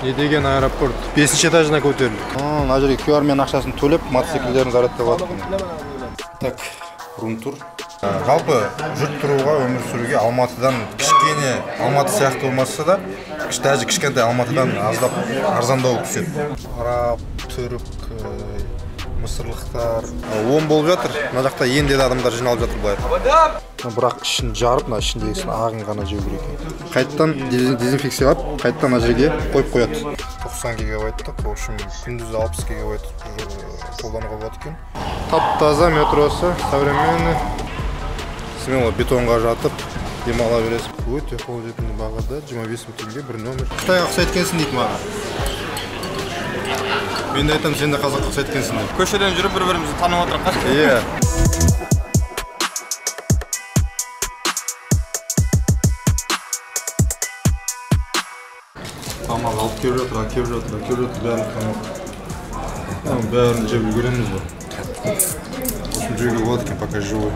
Не деген аэропорт? 5-ші этажына көтерілді. Мына жерге QR мен ақшасын төлеп, мотоциклдерін зарядтап алады. Так, рум-тур. Жалпы жүріп тұруға, өмір сүруге Алматыдан кішкене, Алматы сияқты болмаса да, даже кішкентай Алматыдан аздап арзандау түседі. Араб, түрік, мысырлықтар 10 болып жатыр. Мына жақта енді адамдар жиналып жатыр былай. Бірақ ішін жарып, мына ішіндегісін ағын ғана жеу керек. Қайттан дезинфекциялап, қайттан мына жерге қойып қояды. 90 гигабайттық, в общем, күндіз 60 гигабайт қолдануға болады екен. Тап-таза метросы, современный. Смело бетонға жатып, демала бересің. Өте қолжетімді бағада 25 мың теңге бір номер. Қытайға ұқсайды екенсің дейді маған. Мен де айтамын, сен де қазаққа ұқсайды екенсің деп. Көшеден жүріп бір-бірімізді танып отырмыз. Иә. Тамақ алып келіп жатыр, бәрін тамақ. Бәрін жеп үлгереміз бе? Осыны жеуге болады екен, пока живой.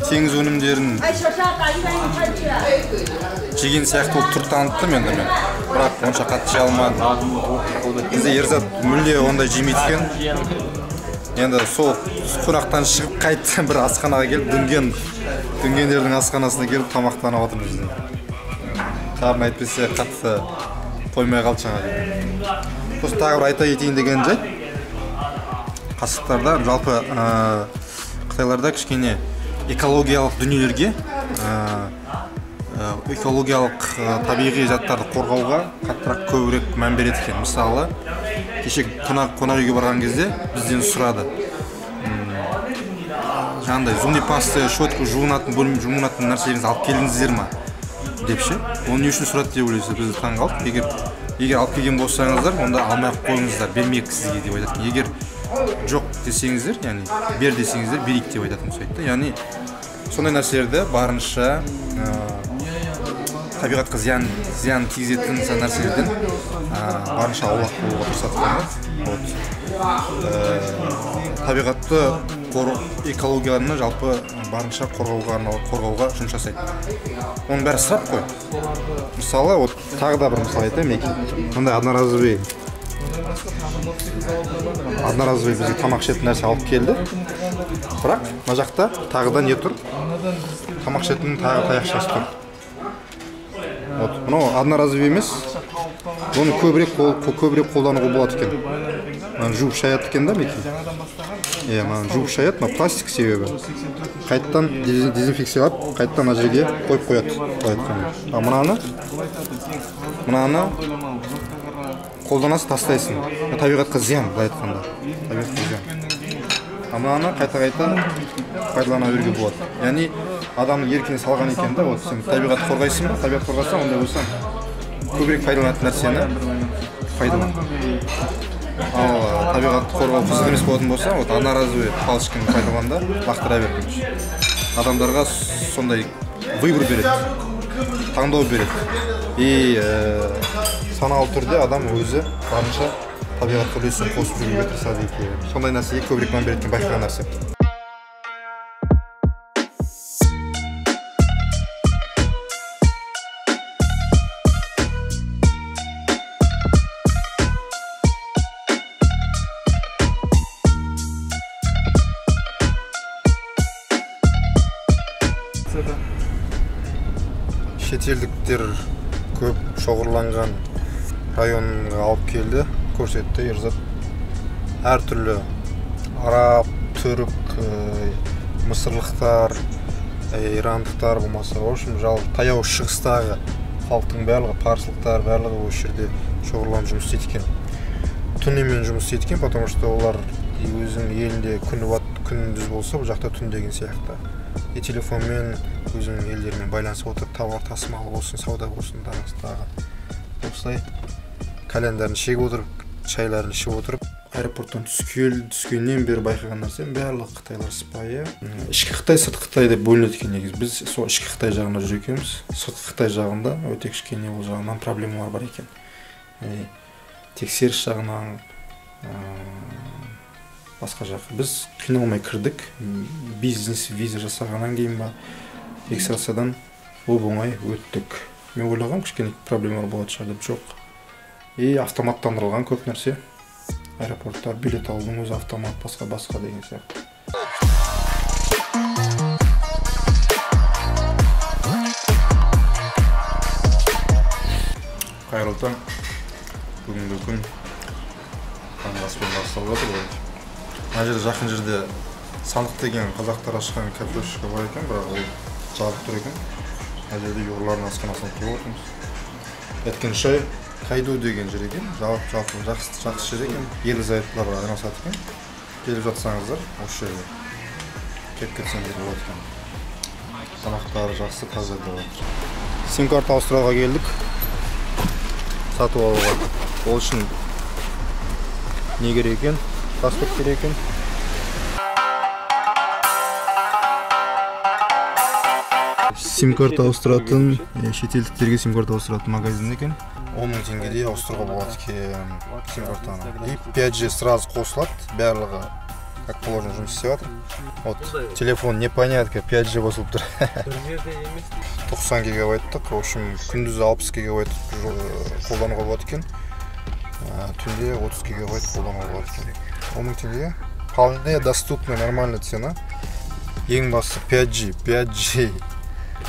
Теңіз өнімдерін жеген сияқты ол түр танытты менде мен. Бірақ онша қатты жей алмадым. Бізде Ерзат мүлде ондай жемейді екен. Енді сол қонақтан шығып қайтты бір асханаға келіп дүнгендердің асханасына келіп тамақтанып отырмыз. Қарын айтпесе қатты қоймай қалды жаңа. Осы тағы бір айта кетейін деген жайт. Қасықтарда жалпы Қытайларда кішкене экологиялық дүниелерге, экологиялық табиғи заттарды қорғауға қаттырақ көбірек мән береді екен. Мысалы, кеше қонақ үйге барған кезде бізден сұрады. Жаңағыдай зубный паста, щетка жуынатын нәрселеріңізді алып келдіңіздер ма? Депші. Оны не үшін сұрады деп ойлайсыз? Бізді таң қалдық. Егер алып келген болсаңыздар, онда алмай қойыңыздар, бермейік сізге деп айтатын. Егер жоқ десеңіздер, яғни бер десеңіздер, берейік деп айтатын сөйтті. Яғни сондай нәрселерді барынша табиғатқа зиян тигізетін нәрселерден барынша аулақ болуға тырысады. Табиғатты экологияны жалпы барынша қорғауға жұмыс жасайды. Оның бәрі сұрап қой. Мысалы, тағы да бір мысал айтайын, мындай одноразовый бізге тамақ ішетін нәрсе алып келді. Бірақ мына жақта тағы да не тұр? Тамақ ішетін тағы таяқшасы тұр. Мынау одноразовый емес. Оны көбірек қолдануға болады екен. Жуып шаяды екен да мекен? Жуып шаяды, пластик себебі. Қайттан дезинфекциялап, қайттан мына жерге қойып қояды. Мынаны қолданасы тастайсың. Табиғатқа зиян, былай айтқанда. Табиғатқа зиян. Мынаны қайта пайдалана беруге болады. Яғни адамның еркіне салған екен да, сен табиғат қорғайсың ба? Табиғат қорғасаң, онда болсаң көбірек пайдаланатын нәрсені пайдалан. Ал табиғатты қорғау қызық емес болатын болса, одноразовый палочканы пайдаланда лақтыра береді. Адамдарға сондай выбор береді, таңдау береді. И саналы түрде адам өзі барынша табиғатқа үлесін қосып жүруге тырысады екен. Сондай нәрсеге көбірек мән беретін байқаған нәрсе. Шетелдіктер көп шоғырланған районға алып келді, көрсетті Ерзат. Әртүрлі араб, түрік, мысырлықтар, ирандықтар болмаса, в общем, таяу шығыстағы халықтың барлығы, парсылықтар барлығы осы жерде шоғырланып жұмыс істейді екен. Түнімен жұмыс істейді екен, потому что олар өзінің елінде күндіз болса, бұл жақта түн деген сияқты. телефонмен өзінің елдерімен байланысып отырып тауар тасымалы болсын, сауда болсын, тағы осылай календарын шегіп отырып, шайларын ішіп отырып, аэропорттан түскеннен бері байқаған нәрсем барлық қытайлар сыпайы. Ішкі Қытай, сыртқы Қытай деп бөлінеді екен негізі. Біз сол ішкі Қытай жағында жүр екенбіз. Сыртқы Қытай жағында өте кішкене ол жағынан проблемалар бар екен. Тексеріс жағынан басқа жақ. Біз қиналмай кірдік. Бизнес виза жасағаннан кейін ба, регистрациядан оп-оңай өттік. Мен ойлағам кішкене проблемалар болады шығар деп, жоқ. Автоматтандырылған көп нәрсе. Аэропорттар, билет алудың өзі автомат, басқа деген сияқты. Қайырлы таң. Бүгінгі күн таңғы аспен басталып жатыр. Мына жерде жақын жерде Сандық деген қазақтар ашқан кафешка бар екен, бірақ ол жабық тұр екен. Мына жерде ұйғырлардың асханасын тұрып отырмыз. Әткен шай Кайду деген жер екен, жалпы жақсы жер екен, ерлі зайыптыларға айналысады екен. Келіп жатсаңыздар, осы жерге келіп кетсеңдер болады екен. Тамақтары жақсы, таза деп жатыр. Сим-карта ауыстыруға келдік. Сатып алуға. Ол үшін не керек екен? Паспорт керек екен. Сим-карта ауыстыратын, шетелдіктерге сим-карта ауыстыратын магазин екен. 10 000 теңгеде ауыстыруға болады екен сим-картаны. И 5G сразу қосылады, барлығы как положено жұмыс істеп жатыр. Вот телефон непонятка 5G қосылып тұр. 90 гигабайттық, в общем, күндіз 60 гигабайт қолдануға болады екен. Түнде 30 гигабайт қолдануға болады екен. 10 000 теңге. Вполне доступная, нормальная цена. Ең бастысы 5G.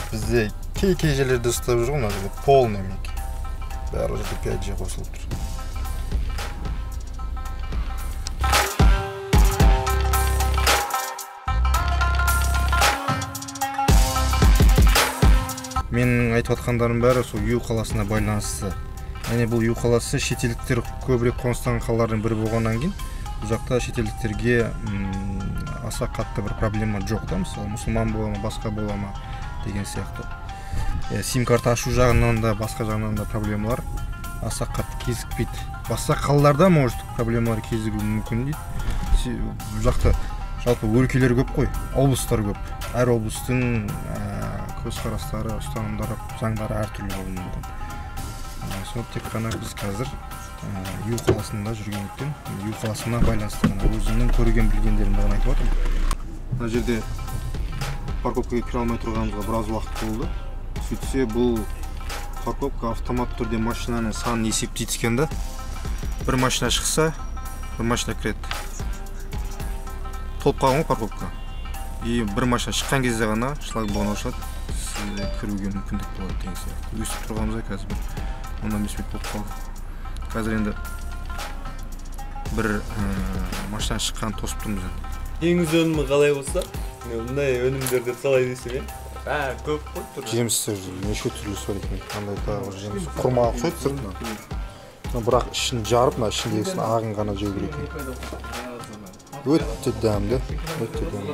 Бізде кей жерлерде ұстап жүр ғой, мына полный меки. Бәрі жерде 5G қосылып тұр. Менің айтып жатқандарым бәрі сол Ю қаласына байланысты. Яғни бұл Ю қаласы шетелдіктер көбірек қоныстанған қалалардың бірі болғаннан кейін, бұл жақта шетелдіктерге аса қатты бір проблема жоқ та, мысалы мұсылман бола ма, басқа бола ма деген сияқты. Сим-карта ашу жағынан да, басқа жағынан да проблемалар аса қатты кезікпейді. Басқа қалаларда может проблемалар кезігуі мүмкін дейді. Бұл жақта жалпы өлкелер көп қой, облыстар көп. Әр облыстың көзқарастары, ұстанымдары, заңдары әртүрлі болуы мүмкін. Сол тек қана біз қазір Ю қаласында жүргендіктен, Ю қаласына байланысты өзімнің көрген білгендерімді ғана айтып отырмын. Мына жерде парковкаға кіре алмай тұрғанымызға біраз уақыт болды. Сөйтсе бұл парковка автомат түрде машинаның санын есептейді екен да. Бір машина шықса, бір машина кіреді. Толып қалған ғой парковка. И бір машина шыққан кезде ғана шлагбаум ашылады, сізде кіруге мүмкіндік болады деген сияқты. Өстіп тұрғанымызда қазір ондан 5 минут болып қалды. Қазір енді бір машина шыққан тосып тұрмыз енді. Еңіз өнімі қалай болса, мұндай өнімдерді қалай десем, көп қой тұр. Жемістер неше түрлі бар екен. Қандай тағы жеміс құрмаға ұқсайды сыртынан. Бірақ ішін жарып, ішіндегісін ағын ғана жеу керек екен. Өте дәмді, өте дәмді.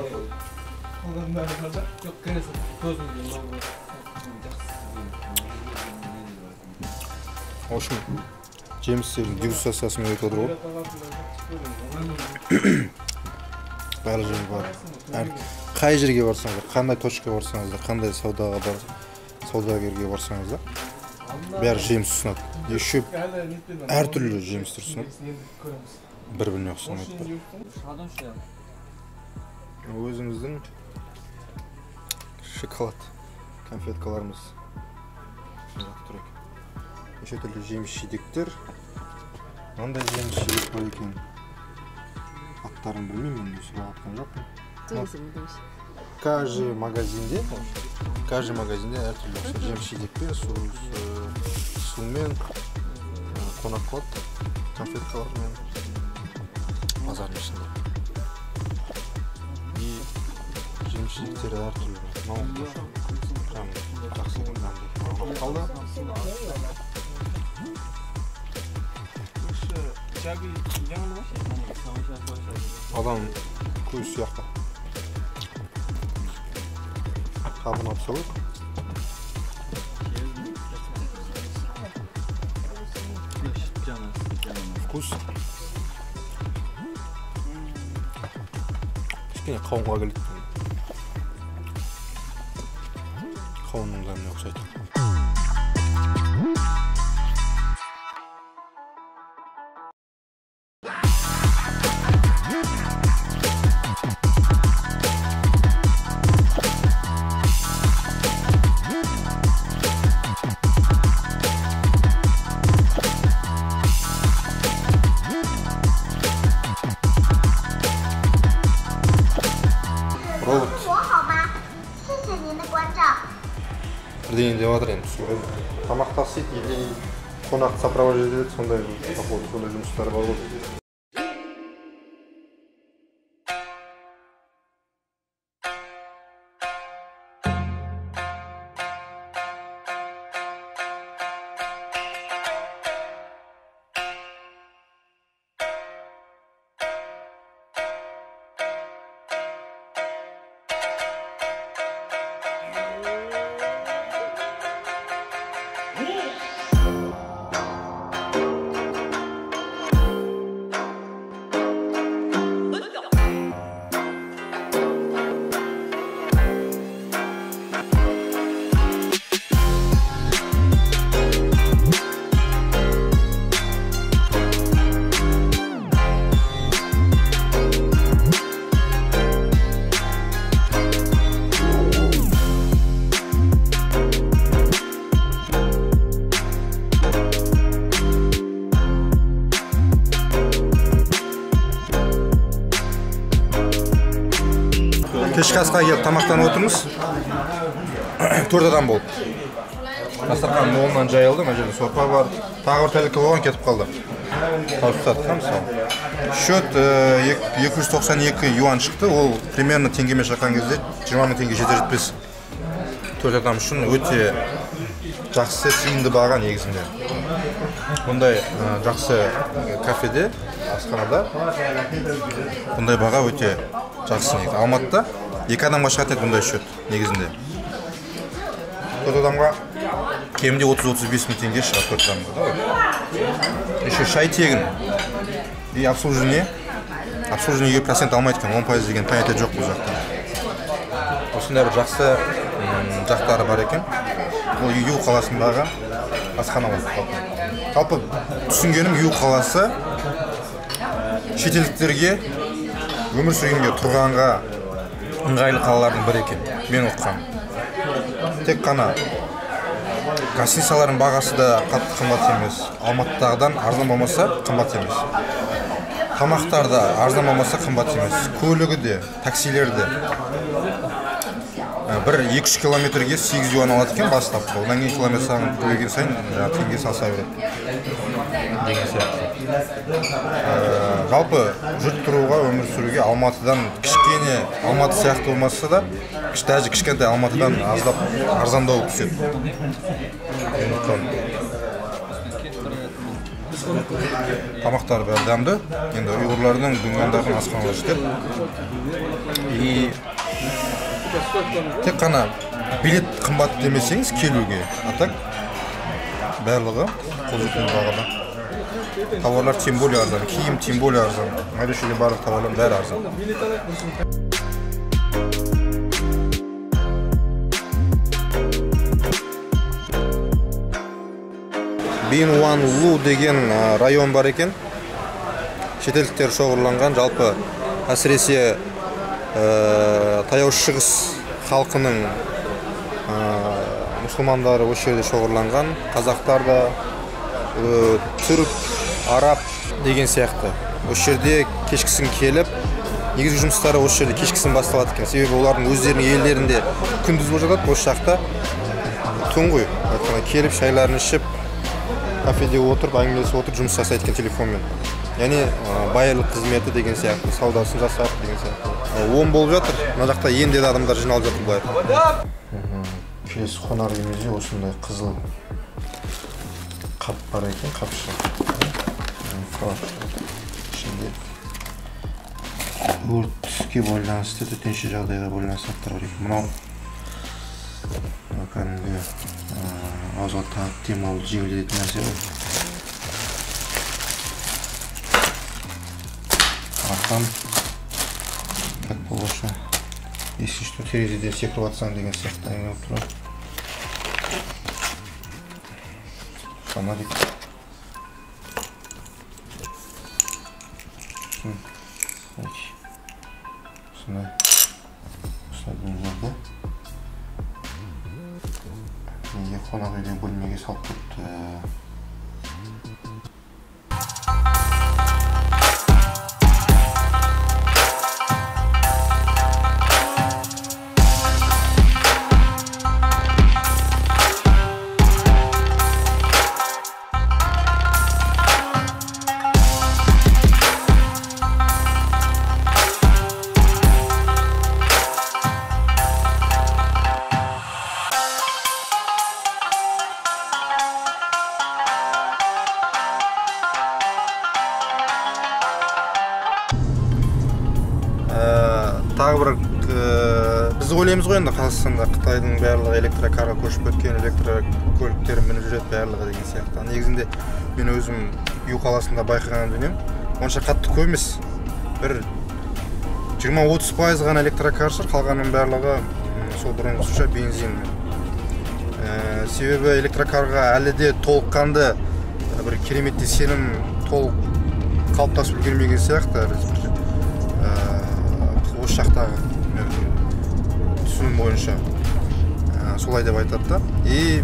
В общем, жемістердің дегустациясымен өтіп отыр ғой. Бәрі жем бар. Қай жерге барсаңыздар, қандай точкаға барсаңыздар, қандай саудагерге барсаңыздар, бәрі жеміс ұсынады. Еще әртүрлі жемістер ұсынады. Бір-біріне ұқсамайды. Өзіміздің шоколад конфеткаларымыз тұр екен. Еще түрлі жеміс-жидектер. Мынандай жеміс-жидек бар екен. Аттарын білмеймін, мен сұрап атқан жоқпын. Каждый магазинде әртүрлі жеміс-жидекпен, сумен, қонақ-қот, конфеткалармен базардың ішінде. И жеміс-жидектері әртүрлі. Прям жақсы екен. Қалды. Адам көз сияқты. Қабын абсолют. Вкус. Кішкене қауынға келеді. Қауынның дәміне ұқсайды. Бірдеңе деп жатыр енді түсінбедім. Тамақ тасиды или қонақ сопровождать етеді, сондай жұмыстар бар ғой. Кешкі асқа келіп тамақтанып отырмыз. 4 адам болды. Дастархан молынан жайылды, мына жерде сорпа бар. Тағы бір тәлікке болған кетіп қалды. Тауыстатқан мысалы. Счет 292 юан шықты. Ол примерно теңгеме шаққан кезде 20 000 теңге жетер-жетпес. 4 адам үшін өте жақсы тиімді баға негізінде. Бұндай жақсы кафеде, асханада бұндай баға өте жақсы негізі. Алматыда 2 адамға шығатын бұндай счет негізінде. 4 адамға кемінде 30-35 000 теңге шығады 4 адамға. Еще шай тегін. И обслуживание 1% алмайды екен, 10% деген понятие жоқ бұл жақта. Осындай бір жақсы жақтары бар екен. Бұл Ю қаласындағы асхана болды. Жалпы түсінгенім Ю қаласы шетелдіктерге өмір сүргенге тұрғанға ыңғайлы қалалардың бірі екен. Мен оқығам. Тек қана гостиницалардың бағасы да қатты қымбат емес. Алматыдағыдан арзан болмаса қымбат емес. Тамақтар да арзан болмаса қымбат емес. Көлігі де, таксилер де. 1-2 километрге 8 юан алады екен бастап. Одан кейін километр сағын көбейген сайын теңге салса береді. Деген сияқты. Жалпы жүріп тұруға, өмір сүруге Алматыдан кішкене, Алматы сияқты болмаса да, даже кішкентай Алматыдан аздап арзандау түседі. Тамақтар бәрі дәмді. Енді ұйғырлардың, дүнгандардың асханалары істеп. И тек қана билет қымбат демесеңіз келуге, а так барлығы қолжетімді бағада. Тауарлар тем более арзан, киім тем более арзан. Айдошеге барлық тауарлар бәрі арзан. Бин Уан Лу деген район бар екен. Шетелдіктер шоғырланған, жалпы әсіресе таяу шығыс халқының мұсылмандары осы жерде шоғырланған. Қазақтар да, түрік, араб деген сияқты. Осы жерде кешкісін келіп, негізгі жұмыстары осы жерде кешкісін басталады екен. Себебі олардың өздерінің елдерінде күндіз болып жатады, осы жақта түн ғой. Келіп шайларын ішіп, кафеде отырып, әңгімелесіп отырып жұмыс жасайды екен телефонмен. Яғни байырлық қызметі деген сияқты, саудасын жасап деген сияқты. 10 болып жатыр. Мына жақта енді адамдар жиналып жатыр былай. Келесі қонақ үйімізде осындай қызыл қап бар екен, қапшы. Ішінде өртке байланысты, төтенше жағдайға байланысты заттар бар екен. Мынау кәдімгі ауызға демалу жеңілдететін нәрсе ғой. Артан как болғанша если что терезеден секіріп атсаң деген сияқты әңгіме болып тұрады. Фонарик. Осындай бұларды неге қонақ үйден бөлмеге салып кетті. Тағы бір біз ойлаймыз ғой енді Қазақстанда Қытайдың барлығы электрокарға көшіп кеткен, электрокөліктер мініп жүреді барлығы деген сияқты. Негізінде мен өзім Ю қаласында байқаған дүнием онша қатты көп емес. Бір 20-30% ғана электрокар шығар, қалғанның барлығы сол бұрынғысынша бензин. Себебі электрокарға әлі де толыққанды бір кереметтей сенім толық қалыптасып үлгермеген сияқты. Осы жақтағы түсінім бойынша солай деп айтады да. И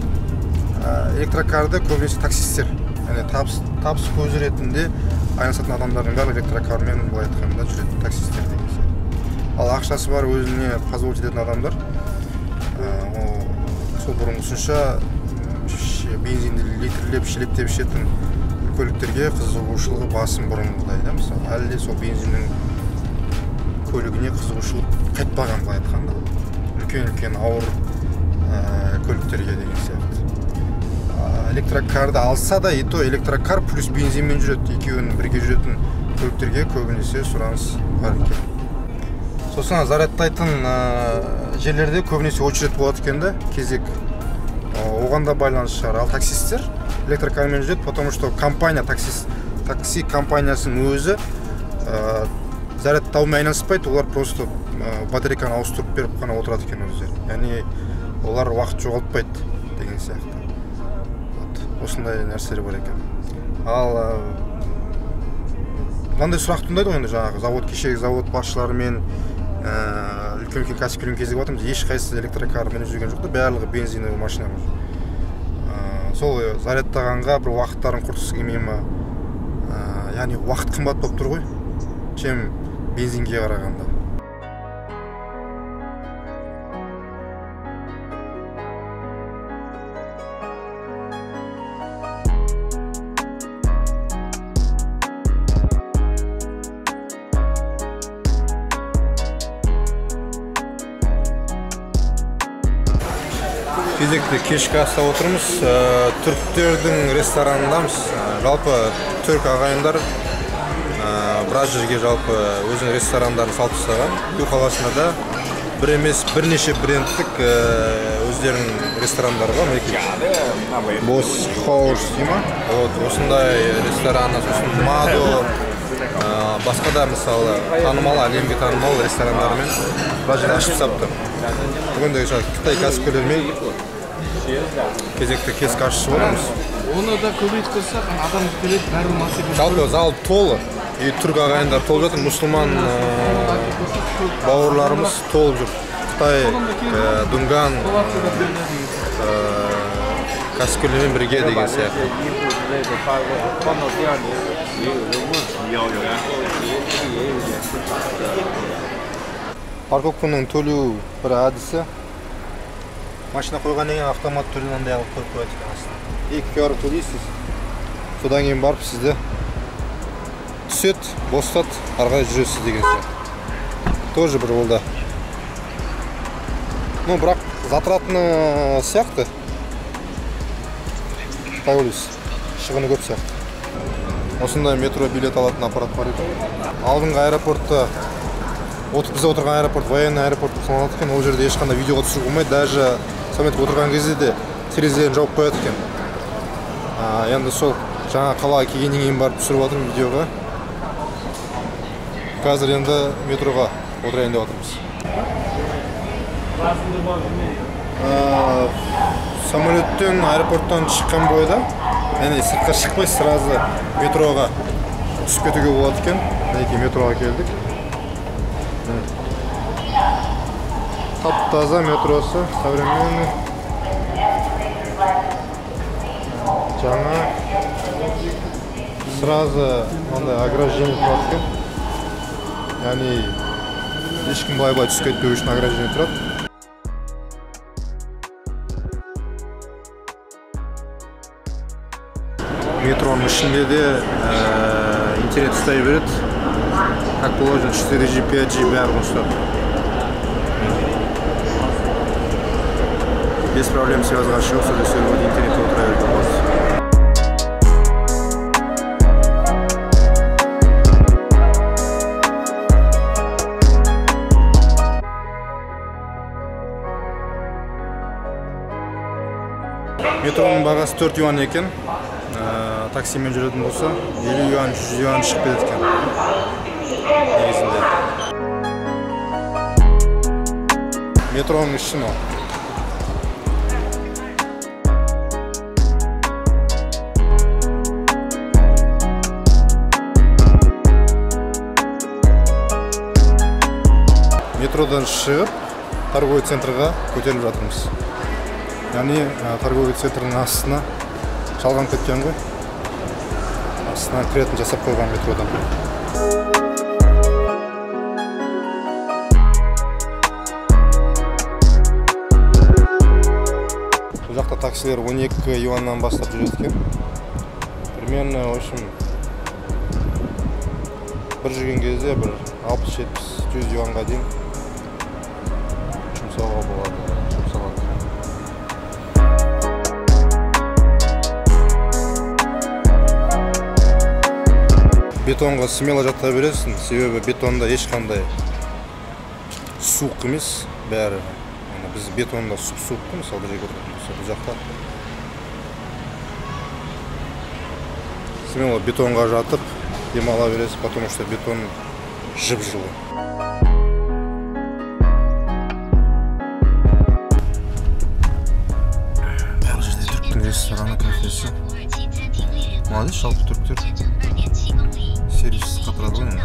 электрокарды көбінесе таксисттер, яғни табыс көзі ретінде айналысатын адамдардың бәрі электрокармен былай айтқанда жүреді, таксисттер деген сияқты. Ал ақшасы бар өзіне позволить ететін адамдар сол бұрынғысынша бензинді литрлеп, шелектеп ішетін көліктерге қызығушылығы басым бұрынғыдай да. Мысалы, әлі де сол бензиннің көлігіне қызығушылық қайтпаған былай айтқанда. Үлкен ауыр көліктерге деген сияқты. Электрокарды алса да, и то электрокар плюс бензинмен жүреді. Екеуінің бірге жүретін көліктерге көбінесе сұраныс бар екен. Сосын зарядтайтын жерлерде көбінесе очередь болады екен да, кезек. Оған да байланысты шығар. Ал таксисттер электрокармен жүреді, потому что компания, такси компаниясының өзі зарядтаумен айналыспайды, олар просто батарейканы ауыстырып беріп қана отырады екен өздері. Яғни олар уақыт жоғалтпайды деген сияқты. Осындай нәрселер бар екен. Ал мынандай сұрақ туындайды ғой енді жаңағы кешегі завод басшыларымен үлкен кәсіпкерлермен кездесіп отырмыз. Ешқайсысы электрокар мініп жүрген жоқ та, барлығы бензиновый машина. Сол зарядтағанға бір уақыттарын құртқысы келмей ма? Яғни уақыт қымбат болып тұр ғой, чем бензинге қарағанда. Кезекті кешкі аста отырмыз. Түріктердің ресторанындамыз. Жалпы түрік ағайындар біраз жерге жалпы өзінің ресторандарын салып тастаған. Ю қаласында да бір емес бірнеше брендтік өздерінің ресторандары бар. Бос Хаус дей ма? Осындай рестораны, сосын Мадо, басқа да мысалы танымал, әлемге танымал ресторандарымен біраз жерде ашып тастапты. Бүгінде Қытай кәсіпкерлермен кезекті кешкі ашып отырмыз. Оны да көбейтіп қойсақ, адам келеді, бәрі маса. Жалпы зал толы. Түрік ағайындар толып жатыр, мұсылман бауырларымыз толып жүр. Қытай, Дунган кәсіпкерлермен бірге деген сияқты. Парковканың төлеу бір әдісі. Машина қойғаннан кейін автомат түрден андай алып қойып қояды екен астына. Екі арып төлейсіз. Содан кейін барып сізді түсет, бостат, арғай жүресіз деген сияқты. Тоже бір ол да. Ну, бірақ затратыны сияқты. Қай ойлайсыз? Шығыны көп сияқты. Осындай метро билет алатын аппарат бар еді. Алдыңғы аэропортта, бізде отырған аэропорт, военный аэропорт саналады екен, ол жерде ешқандай видеоға түсіруге болмайды. Даже самолетке отырған кезде де терезелерін жауып қояды екен. Енді сол жаңа қалаға келгеннен кейін барып түсіріп жатырмын видеоға. Қазір енді метроға отырайын деп жатырмыз. Самолеттен, аэропорттан шыққан бойда, яғни сыртқа шықпай сразу метроға түсіп кетуге болады екен. Мінекей метроға келдік. Тап-таза метросы, современный. Жаңа сразу андай ограждение тұрады екен. Яғни ешкім былай-былай түсіп кетпеу үшін ограждение тұрады. Метроның ішінде де интернет ұстай береді. Как положено 4G, 5G бәрін ұстап. Без проблем связь ашылса, да сегодня интернет отыра береді болады. Метроның бағасы 4 юан екен. Таксимен жүретін болса 50 юан, 100 юан шығып кетеді екен. Негізінде. Метроның ішін ол. Метродан шығып, торговый центрға көтеріліп жатырмыз. Яғни торговый центрдің астына жалған кеткен ғой. Астына кіретін жасап қойған метродан. Бұл жақта таксилер 12 юаннан бастап жүреді екен. Примерно, в общем, бір жүрген кезде бір 60-70-100 юанға дейін жұмсауға болады. Бетонға смело жата бересің, себебі бетонда ешқандай суық емес бәрі. Біз бетонда суық қой, мысалы бір жерге отыратын бұл жақта. Смело бетонға жатып, демала бересіз, потому что бетон жып-жылы. Бұл жерде түріктің рестораны, кафесі. Молодец, жалпы түріктер. Сервис қатырады ғой.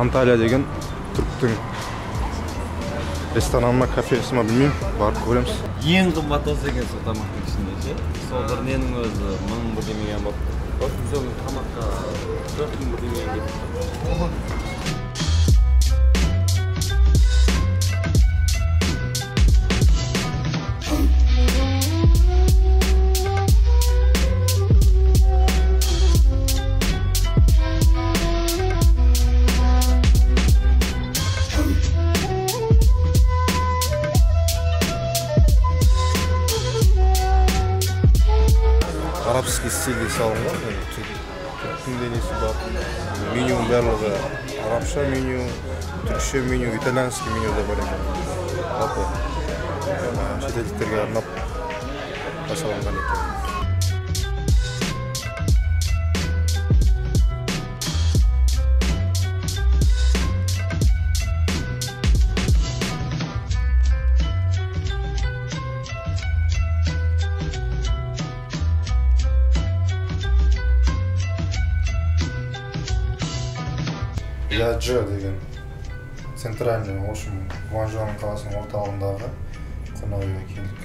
Анталия деген түріктің рестораны ма, кафесі ма білмеймін, барып көреміз. Ең қымбат осы екен сол тамақтың ішінде ше. Сол бір ненің өзі 1000 бір демеген болып. Сол тамаққа 4000 бір демеген кетті. Арабский стилде салынған, түріктің денесі бар. Меню барлығы арабша меню, түркше меню, итальянский меню да бар екен. Шетелдіктерге арнап жасалынған екен. Яджа деген центральный, в общем, Гуанчжоу қаласының орталығындағы қонақ үйге келдік.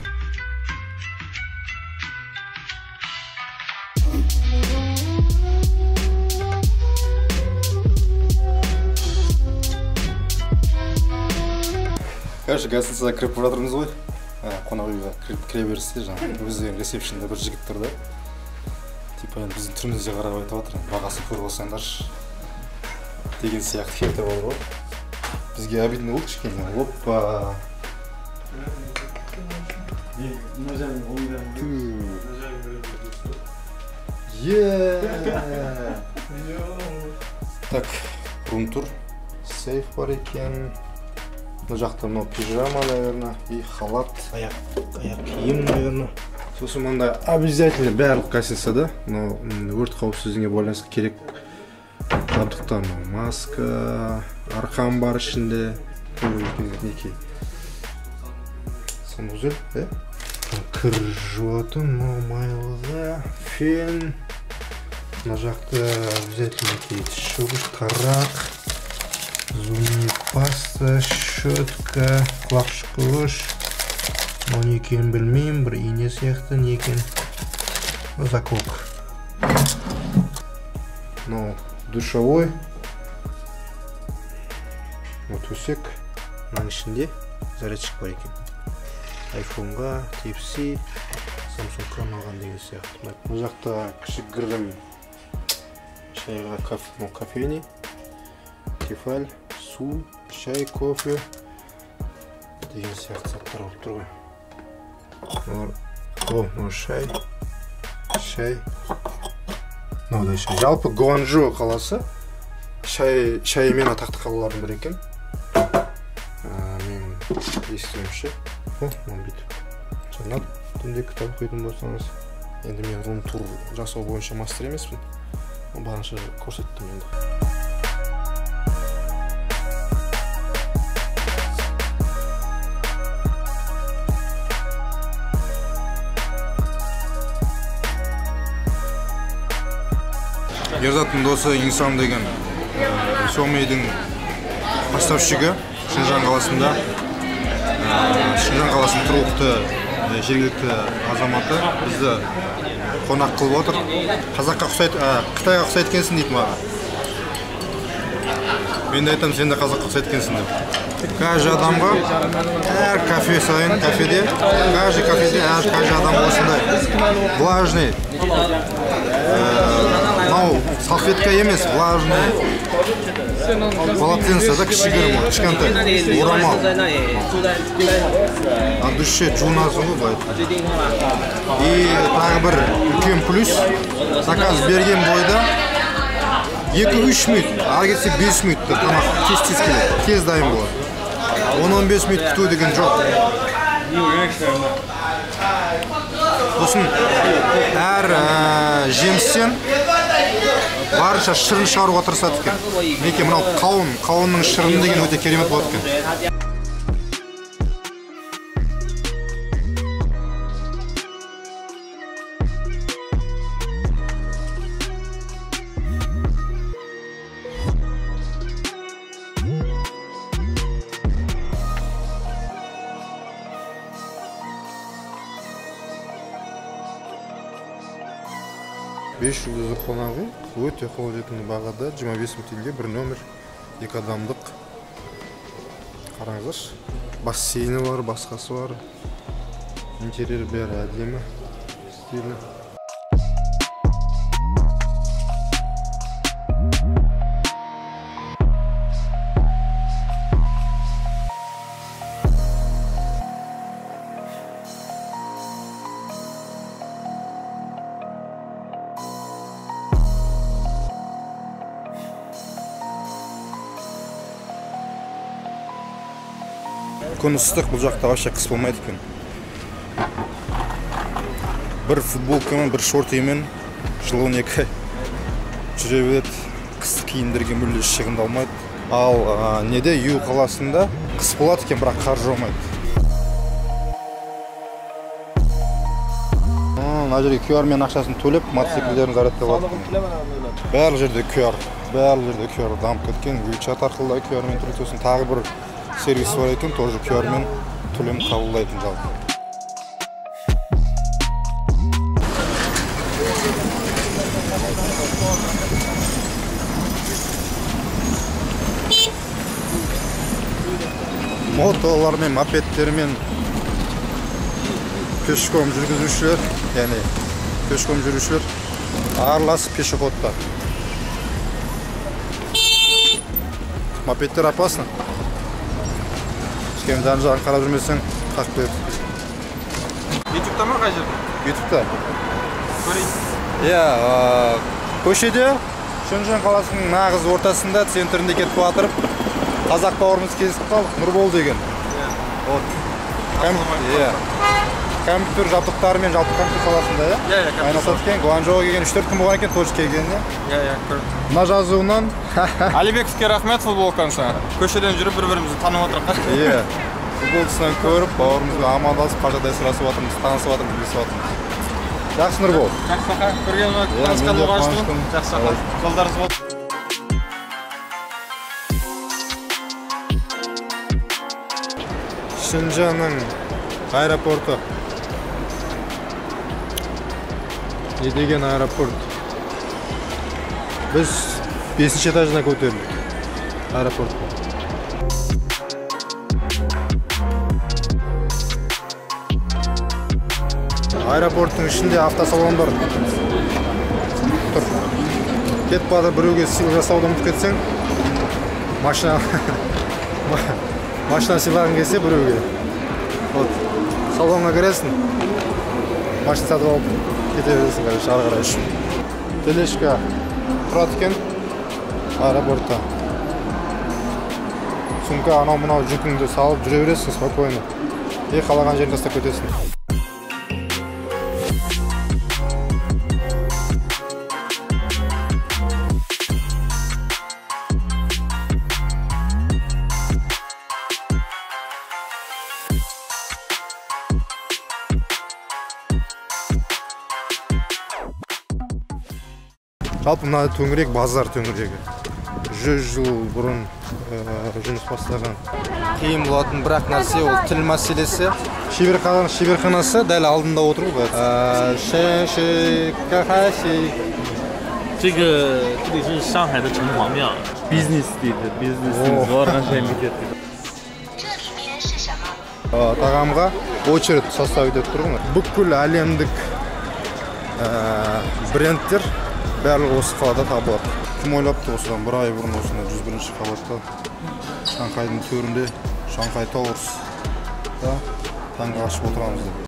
Короче, гостиницаға кіріп бара жатырмыз ғой. Қонақ үйге кіре берісте жаңағы өздерінің ресепшнда бір жігіт тұрды. Типа енді біздің түрімізге қарап айтып жатыр. Бағасын көріп алсаңдаршы деген сияқты келтіріп отыр ғой. Бізге обидно болды кішкене. Опа. Так, рум-тур. Сейф бар екен. Мына жақта мынау пижама, наверное, и халат, аяқ киім, наверное. Сосын мындай обязательно барлық гостиницада мынау өрт қауіпсіздігіне байланысты керек жабдықтар. Маска, арқан бар ішінде. Неке. Санузел, кір жуатын, мынау майлығы, фен. Мына жақта обязательно шөгіш, тарақ, зубная паста, щетка, құлақ шыққыш. Мынау не екенін білмеймін, бір ине сияқты не екен. Заколка. Мынау душевой. Мынау төсек. Мынаның ішінде зарядчик бар екен. Айфонға, Type-C, Samsung арналған деген сияқты. Мына жақта кішігірім шайға кофейни, тефаль, су, шай, кофе деген сияқты заттар болып тұр ғой. Мынау шай. Мынау шай. Жалпы Гуанчжоу қаласы шайымен атақты қалалардың бірі екен. Мен естуімше. Мынау бүйтіп. Жаңа түнде кітап оқитын болсаңыз, енді мен рум-тур жасау бойынша мастер емеспін. Барынша көрсеттім енді. Ерзаттың досы Инсан деген Сомейдің поставщигі Шинжан қаласында. Шинжан қаласының тұрғылықты жергілікті азаматы бізді қонақ қылып отыр. Қазаққа ұқсайды, Қытайға ұқсайды екенсің дейді маған. Мен де айтамын, сен де қазаққа ұқсайды екенсің деп. Каждый адамға әр кафеде, каждый адам осындай влажный, мынау салфетка емес, влажный полотенце, кішігірім, кішкентай орамал. От души жуынасың ғой былай. И тағы бір үлкен плюс, заказ берген бойда 2-3 минут, ары кетсе 5 минут тамақ тез келеді, тез дайын болады. 10-15 минут күту деген жоқ. Сосын әр жемістен барынша шырын шығаруға тырысады екен. Неке мынау қауынның шырыны деген өте керемет болады екен. Беш жұлдызды қонағы өте қолжетімді бағада 25 мың теңге бір номер, 2 адамдық. Қараңыздаршы, бассейні бар, басқасы бар. Интерьер бәрі әдемі, стилі. Күн ыстық, бұл жақта вообще қыс болмайды екен. Бір футболкамен, бір шортимен жыл 12 жүре береді. Қыс киімдерге мүлде шығындалмайды. Ал неде Ю қаласында қыс болады екен, бірақ қар жаумайды. Мына жерге QR-мен ақшасын төлеп, мотоциклдерін зарядтай алады. Барлық жерде QR дамып кеткен. WeChat арқылы QR-мен төлейсің. Тағы бір сервис бар екен, тоже QR-мен төлем қабылдайтын жалпы. мотолар мен мопедтер мен пешком жүргізушілер, яғни пешком жүрушілер араласып пешеходтар. Мопедтер опасно. Ешкім жан-жағын қарап жүрмесең, қақ қойып. Ютубта ма қай жерде? Ютубта. Көрейсіз. Иә, көшеде Шэньчжэн қаласының нағыз ортасында центрінде кетіп жатырып, қазақ бауырымыз кезіп қалдық, Нұрбол деген. Компьютер жабдықтары мен жалпы компьютер саласында, Иә, айналысады екен. Гуанчжоуға келген 3-4 күн болған екен, точно келгеніне. Иә, көрдім. Мына жазуынан Алибековке рахмет футболканы саған. Көшеден жүріп бір-бірімізді танып отырмыз. Иә. Футболкасынан көріп, бауырымызға амандасып, қал жағдай сұрасып жатырмыз, танысып жатырмыз, білісіп жатырмыз. Жақсы Нұрбол. Жақсы аға, көргеніме танысқан болғаныштығым. Жақсы аға. Жолдарыңыз болсын. Шэньчжэннің аэропорты. Не деген аэропорт? Біз 5-ші этажына көтерілдік. Аэропортта. Аэропорттың ішінде автосалондар тұр. Кетіп бады біреуге сыйлық жасауды ұмытып кетсең, машина сыйлағың келсе біреуге. Салонға кіресің, машина сатып алып кете бересің, ары қарай үшін. Тележка тұрады екен аэропортта. Сумка анау-мынау жүкіңді салып жүре бересің спокойно. Қалаған жерін тастап кетесің. Жалпы мына төңірек базар төңірегі. 100 жыл бұрын жұмыс бастаған. Қиын болатын бірақ нәрсе ол тіл мәселесі. Шеберханасы дәл алдында отыр ғой. 这里是上海的城隍庙 ，business street барған сайын кетеді. Тағамға очередь составить етіп тұрмын. Бүкіл әлемдік брендтер барлығы осы қалада табылады. Кім ойлапты осыдан бір ай бұрын осында 101-ші қабатта Шанхайдың төрінде Шанхай Тауэрс таңғы ашып отырамыз деп.